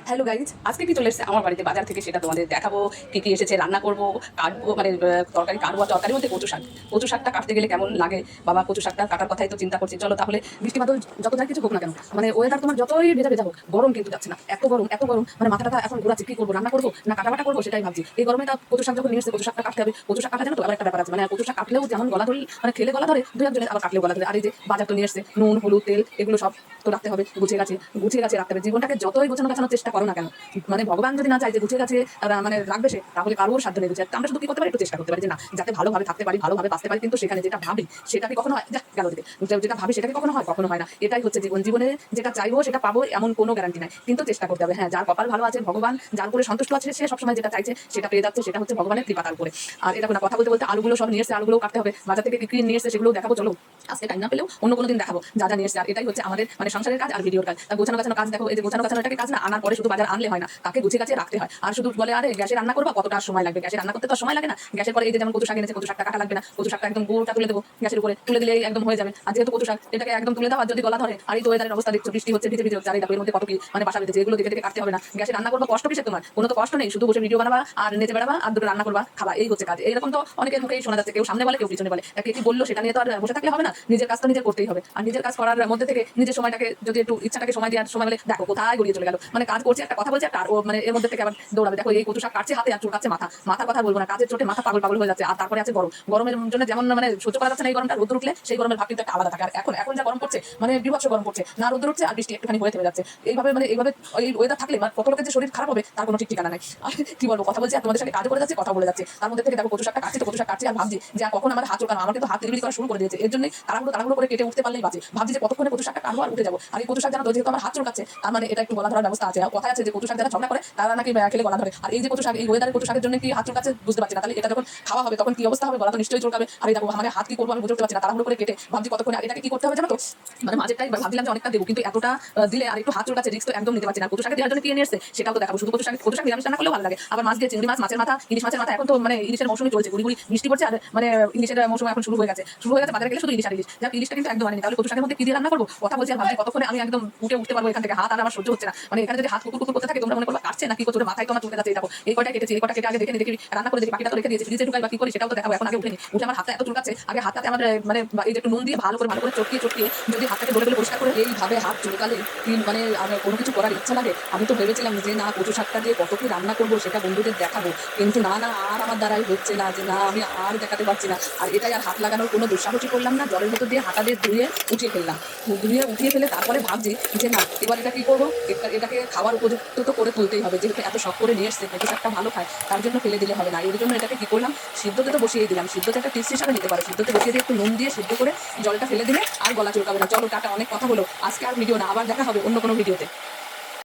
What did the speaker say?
Hello guys, আজকে কি চলে এসেছে আমার বাড়িতে বাজার থেকে সেটা তোমাদের দেখাবো। কি কি এসেছে রান্না করবো, কাটবো, মানে তরকারি কাটবো। আর তরকারি বলতে কচু শাকটা কাটতে গেলে কেমন লাগে বাবা, কচু শাকটা কাটার কথাই তো চিন্তা করছি। চলো তাহলে, বৃষ্টি বাদল যত যা কিছু হোক না কেন, মানে ওয়েদার তোমার যতই ভেজা ভেজা হোক, গরম কিন্তু যাচ্ছে না। এত গরম, মানে মাথাটা এখন ঘোরাচ্ছে, কি করবো, রান্না করবো না কাটাবাটা করবো সেটাই ভাবছি। এই গরমে তা কচু শাক যখন নিয়ে এসেছে, কচু শাকটা কাটতে হবে। কচু শাক কাটা জানো তো আবার একটা ব্যাপার আছে, মানে কচু শাক কাটলেও যেমন গলা ধরি, মানে খেলে গলা ধরে, দুই একজনের আবার কাটলেও গলা ধরে। আর এই যে বাজার তো নিয়ে এসেছে, নুন হলুদ তেল এগুলো সব তো রাখতে হবে, গুছিয়ে গাছে রাখতে হবে। জীবনটাকে যতই গোছানো গাছানোর চেষ্টা করো না কেন, মানে ভগবান যদি না চায় যে গুছিয়ে গাছে মানে রাখবে সে, তাহলে কারোর সাধ্য নেই গুছিয়ে। আমরা শুধু কি করতে পারি, একটু চেষ্টা করতে পারি যে না, যাতে ভালোভাবে থাকতে পারি, ভালোভাবে বাঁচতে পারি। কিন্তু সেখানে যেটা ভাবি সেটা কি কখনো হয়? গেল দিকে, যেটা ভাবি সেটা কি কখনো হয় না। এটাই হচ্ছে জীবন। জীবনে যেটা চাইবো সেটা পাবো এমন কোনো গ্যারান্টি নাই, কিন্তু চেষ্টা করতে হবে। হ্যাঁ, যার কপাল ভালো আছে, ভগবান যার উপরে সন্তুষ্ট আছে, সে সবসময় যেটা চাইছে সেটা পেয়ে যাচ্ছে। সেটা হচ্ছে ভগবানের কৃপাতার উপরে। আর এটা কথা বলতে বলতে আলুগুলো সব নিয়ে এসে, আলুগুলো কাটতে হবে। বাজার থেকে কি নিয়ে এসে সেগুলো দেখাবো। চলো, আজকে টাইম না পেলেও অন্য কোনো দিন দেখাবো যা যা নিয়ে এসে। আর এটাই হচ্ছে আমাদের মানে সংসারের কাজ আর ভিডিওর কাজ। তা গোছানো কাজ দেখো, এই যে গোছানো এটাকে কাজ না, আনার পরে শুধু বাজার আনলে হয় না, তাকে গুছিয়ে গাছে রাখতে হয়। আর শুধু বলে আরে গ্যাসে রান্না করবো, কতটা সময় লাগবে? গ্যাসে রান্না করতে তো সময় লাগে না। গ্যাসের পরে এই যে যেমন কচু শাক এনেছে, কচু শাকটা কাটা লাগবে না, কচু শাকটা একদম গোটা তুলে দেবো, গ্যাসের উপরে তুলে দিলেই একদম হয়ে যাবে। আর যেহেতু কচু শাক, এটাকে একদম তুলে দাও। আর যদি গলা ধরে, আর এই তো ওয়েদারের অবস্থা দেখছো, বৃষ্টি হচ্ছে, ভিজে ভিজে হচ্ছে, আর এই দেখো এর মধ্যে কত কি মানে বাসা বেঁধেছে, এগুলো দেখে দেখে কাটতে হবে না। গ্যাসে রান্না করবো, কষ্ট কিসে তোমার? কোনো তো কষ্ট নেই, শুধু বসে ভিডিও বানাবা আর নেচে বেড়াবা আর দুটো রান্না করবা, খাবা, এই হচ্ছে কাজ। এইরকম তো অনেকের মুখেই শোনা যাচ্ছে, কেউ সামনে বলে কেউ পিছনে বলে। কে কি বললো সেটা নিয়ে তো আর বসে থাকলে হবে না। নিজের কাজ তো নিজের করতেই হবে। আর নিজের কাজ করার মধ্যে থেকে নিজের সময়টাকে যদি একটু ইচ্ছাটাকে সময় দেওয়ার সময় বলে, দেখো কোথায় গড়িয়ে চলে গেল। মানে কাজ করছে, একটা কথা বলছে, আর ও মানে এর মধ্যে থেকে আবার দৌড়াবে। দেখো এই কচু শাক কাটছে হাতে, আর চুলকাচ্ছে মাথা। মাথার কথা বলবো না, কাজের চোটে মাথা পাগল হয়ে যাচ্ছে। আর তারপরে আছে গরম, গরমের জন্য যেমন মানে সহ্য করা যাচ্ছে না এই গরমটা, রোদ উঠলে সেই গরমের ভাব কিন্তু একটা আলাদা থাকে। আর এখন যা গরম পড়ছে, মানে বিভৎস গরম পড়ছে, না রোদ উঠছে আর বৃষ্টি একটুখানি হয়ে থেমে যাচ্ছে। এইভাবে মানে এইভাবে এই ওয়েদার থাকলে মানে কত লোকের যে শরীর খারাপ হবে তার কোনো ঠিক ঠিকানা নাই। আর কি বলবো, কথা বলছি আর তোমাদের সাথে কাজও করে যাচ্ছে, কথা বলে যাচ্ছে। তার মধ্যে থেকে দেখো কচু শাকটা কাটছি, তো কচু শাক কাটছি আর ভাবছি যে আর কখন আমার হাত চলকানো। আমার কিন্তু হাত তৈরি করা শুরু করে দিয়েছে। এর জন্য তাড়াহুড়ো করে কেটে উঠতে পারলেই বাঁচে। ভাবছি যে কতক্ষণে কচু শাকটা কাটবো আর উঠে যাবো। আর এই কচু শাক জানো তো, যেহেতু আমার হাত চলকাচ্ছে, তার মানে এটা একটু গলা ধরার ব্যবস্থা আছে। আর কথা আছে যে কচু শাক যারা ঝগড়া করে তারা নাকি খেলে গলা ধরে। আর এই যে কচু শাক, এই ওয়েদারের কচু শাকের জন্য কি হাত চলকাচ্ছে বুঝতে পারছি না। তাহলে এটা যখন খাওয়া হবে তখন কি অবস্থা হবে? গলা তো নিশ্চয়ই চলকাবে। আর এই দেখো আমার হাত কি করবো আমি বুঝতে পারছি না। তাড়াহুড়ো করে কেটে ভাবছি কতক্ষণে। আর এটাকে কি করতে হবে জানো তো, মানে মাঝেরটাই ভাবছিলাম যে অনেকটা দেবো, কিন্তু এতটা দিলে আর একটু হাত চলকাচ্ছে, রিস্ক তো একদম নিতে পারছি না। কচু শাকে দেওয়ার জন্য কি নিয়ে এসেছে সেটাও তো দেখাবো। শুধু কচু শাক নিরামিষ রান্না করলেও ভালো লাগে। আবার মাছ দিয়ে চিংড়ি মাছ, মাছের মাথা, ইলিশ মাছের মাথা। এখন তো মানে ইলিশের মৌসুমে চলছে, গুড়ি বৃষ্টি পড়ছে। আর মানে ইলিশের মৌসুম এখন শুরু হয়ে গেছে। বাজারে গেলে শুধু ইলিশ আর ইলিশ। যাক, ইলিশটা কিন্তু একদম আনেনি। তাহলে কচু শাকের মধ্যে কি দিয়ে রান্না করবো কথা বলছি আর ভাবছি কতক্ষণে আমি একদম উঠতে পারবো এখান থেকে। হাত আর আমার সহ্য হচ্ছে না। মানে এখানে যদি হাত কুকুর করতে থাকে তোমরা মনে করবা কাটছে না কি করছে, মাথায় তোমার চলে যাচ্ছে। দেখো এই কয়টা কেটেছি, এই কয়টা কেটে আগে দেখি রান্না করে দেখি, বাকিটা তো রেখে দিয়েছি ফ্রিজে ঢুকাই বা কি করি সেটাও তো দেখাবো। এখন আগে উঠে আমার হাতটা এত চুলকাচ্ছে, আগে হাতটাতে আমার মানে এই যে একটু নুন দিয়ে ভালো করে চটকিয়ে যদি হাতটাকে ডলে পরিষ্কার করে এইভাবে হাত চুলকালে কি মানে আমার কোনো কিছু করার ইচ্ছা লাগে। আমি তো ভেবেছিলাম যে না, কচু শাকটা দিয়ে কত কি রান্না করবো সেটা বন্ধুদের দেখাবো, কিন্তু না আর আমার দ্বারাই হচ্ছে না, যে না আমি আর দেখাতে পারছি না। আর এটাই আর হাত লাগানোর কোনো দুঃসাহসই করলাম না। জলের ভেতর দিয়ে হাতা দিয়ে ধুয়ে উঠিয়ে ফেলে তারপরে ভাবছি যে না, এবার এটা কি করবো, এটাকে খাওয়ার উপযুক্ত তো করে তুলতেই হবে। যেহেতু এত শখ করে নিয়ে এসছে, কচু শাকটা ভালো খায়, তার জন্য ফেলে দিলে হবে না। এর জন্য এটাকে কি করলাম, সিদ্ধতে তো বসিয়ে দিলাম। সিদ্ধতে একটা টিপস হিসাবে নিতে পারো, সিদ্ধতে বসিয়ে দিয়ে একটু নুন দিয়ে সিদ্ধ করে জলটা ফেলে দিলে আর গলা চুলকাবে না। চলো টাটা, অনেক কথা হলো, আজকে আর ভিডিও না, আবার দেখা হবে অন্য কোনো ভিডিওতে।